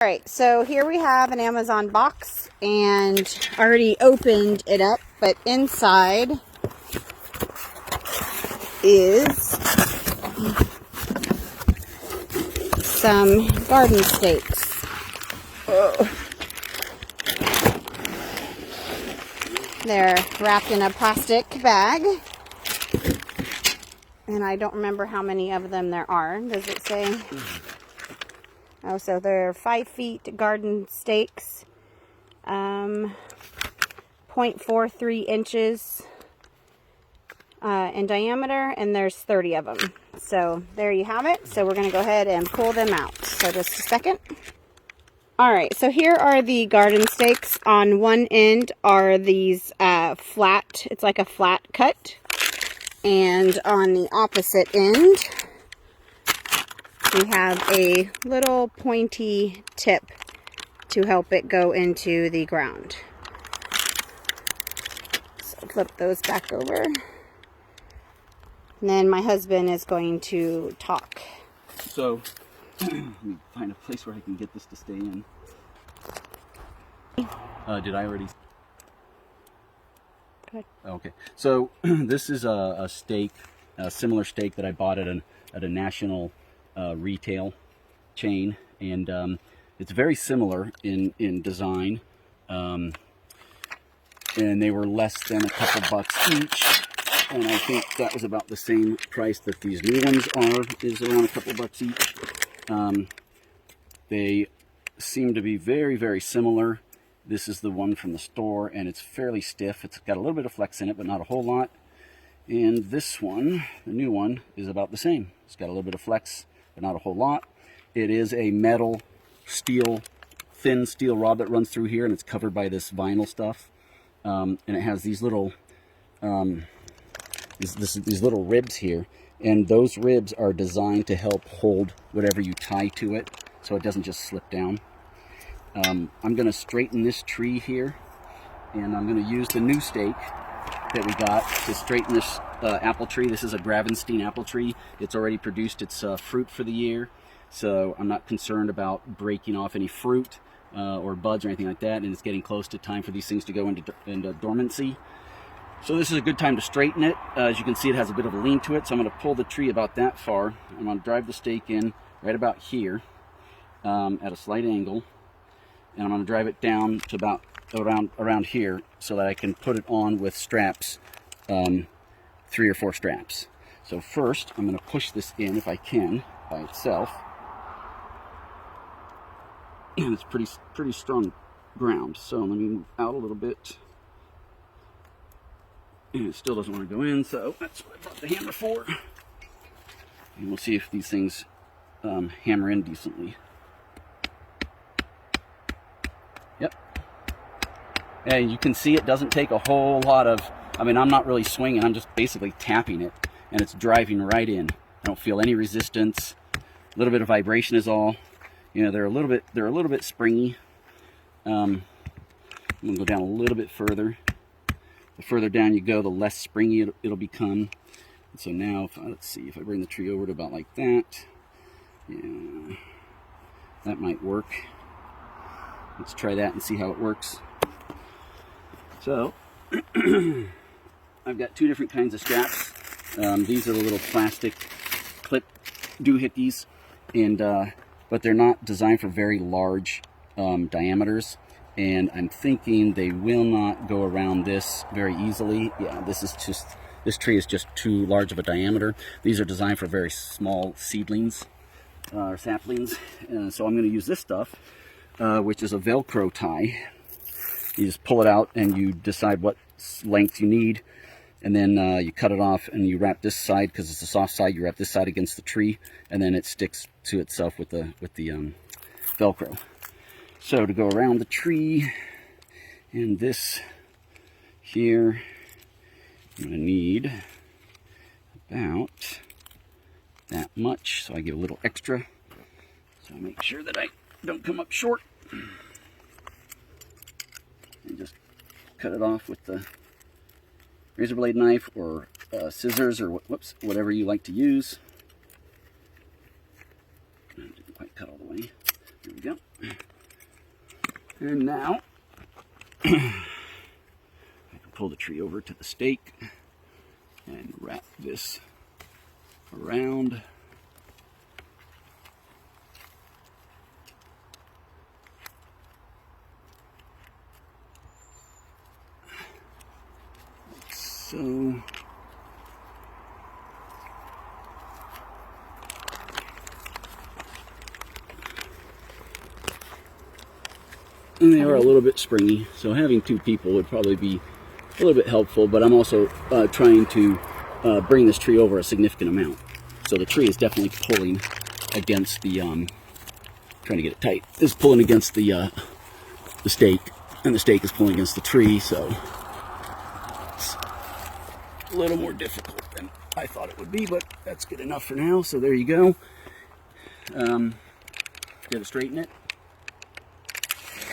Alright, so here we have an Amazon box, and already opened it up, but inside is some garden stakes. Oh. They're wrapped in a plastic bag, and I don't remember how many of them there are. Does it say? Oh, so they're 5 feet garden stakes, 0.43 inches in diameter, and there's 30 of them. So there you have it. So we're going to go ahead and pull them out. So just a second. Alright, so here are the garden stakes. On one end are these flat, it's like a flat cut. And on the opposite end, we have a little pointy tip to help it go into the ground. So flip those back over. And then my husband is going to talk. So, let me find a place where I can get this to stay in. Did I already? Good. Okay. So, this is a stake, a similar stake that I bought at a national retail chain, and it's very similar in design, and they were less than a couple bucks each, and I think that was about the same price that these new ones are, is around a couple bucks each. They seem to be very, very similar. This is the one from the store, and it's fairly stiff. It's got a little bit of flex in it, but not a whole lot. And this one, the new one, is about the same. It's got a little bit of flex, but not a whole lot. It is a metal steel, thin steel rod that runs through here, and it's covered by this vinyl stuff. And it has these little these little ribs here, and those ribs are designed to help hold whatever you tie to it, so it doesn't just slip down. I'm going to straighten this tree here, and I'm going to use the new stake that we got to straighten this apple tree. This is a Gravenstein apple tree. It's already produced its fruit for the year, so I'm not concerned about breaking off any fruit or buds or anything like that, and it's getting close to time for these things to go into dormancy. So this is a good time to straighten it. As you can see, it has a bit of a lean to it, so I'm going to pull the tree about that far. I'm going to drive the stake in right about here at a slight angle, and I'm going to drive it down to about around here so that I can put it on with straps, 3 or 4 straps. So first, I'm going to push this in if I can by itself. And it's pretty strong ground, so let me move out a little bit. And it still doesn't want to go in, so that's what I brought the hammer for. And we'll see if these things hammer in decently. Yep. And you can see it doesn't take a whole lot of, I mean, I'm not really swinging, I'm just basically tapping it, and it's driving right in. I don't feel any resistance. A little bit of vibration is all. You know, they're a little bit springy. I'm gonna go down a little bit further. The further down you go, the less springy it'll become. And so now, let's see, if I bring the tree over to about like that, yeah, that might work. Let's try that and see how it works. So, I've got 2 different kinds of straps. These are the little plastic clip doohickeys, and but they're not designed for very large diameters, and I'm thinking they will not go around this very easily. Yeah, this tree is just too large of a diameter. These are designed for very small seedlings or saplings, so I'm going to use this stuff, which is a Velcro tie. You just pull it out and you decide what length you need, and then you cut it off and you wrap this side, because it's a soft side, you wrap this side against the tree, and then it sticks to itself with the Velcro. So to go around the tree, and this here, I'm going to need about that much, so I get a little extra, so I make sure that I don't come up short, and just cut it off with the razor blade knife or scissors, or whatever you like to use. I didn't quite cut all the way. There we go. And now I can pull the tree over to the stake and wrap this around. Like so. And they are a little bit springy, so having 2 people would probably be a little bit helpful, but I'm also trying to bring this tree over a significant amount. So the tree is definitely pulling against the, trying to get it tight, is pulling against the stake, and the stake is pulling against the tree, so it's a little more difficult than I thought it would be, but that's good enough for now, so there you go. Did I straighten it?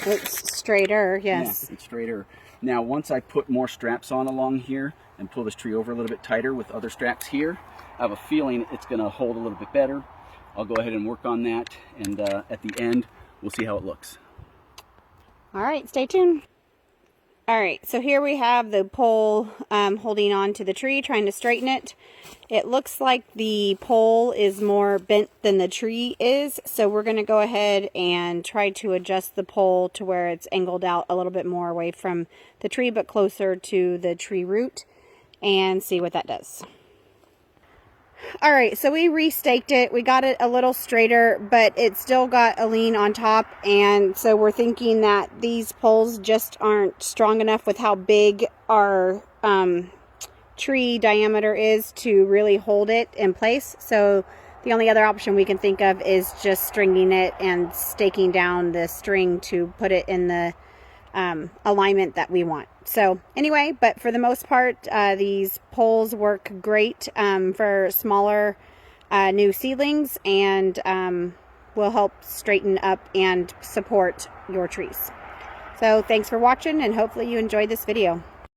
It's straighter, yes. Yeah, it's straighter. Now, once I put more straps on along here and pull this tree over a little bit tighter with other straps here, I have a feeling it's going to hold a little bit better. I'll go ahead and work on that, and at the end, we'll see how it looks. All right, stay tuned. All right, so here we have the pole holding on to the tree, trying to straighten it. It looks like the pole is more bent than the tree is, so we're going to go ahead and try to adjust the pole to where it's angled out a little bit more away from the tree, but closer to the tree root, and see what that does. All right, so we restaked it. We got it a little straighter, but it still got a lean on top, and so we're thinking that these poles just aren't strong enough with how big our tree diameter is to really hold it in place. So the only other option we can think of is just stringing it and staking down the string to put it in the alignment that we want. So anyway, but for the most part, these poles work great for smaller new seedlings, and will help straighten up and support your trees. So thanks for watching, and hopefully you enjoyed this video.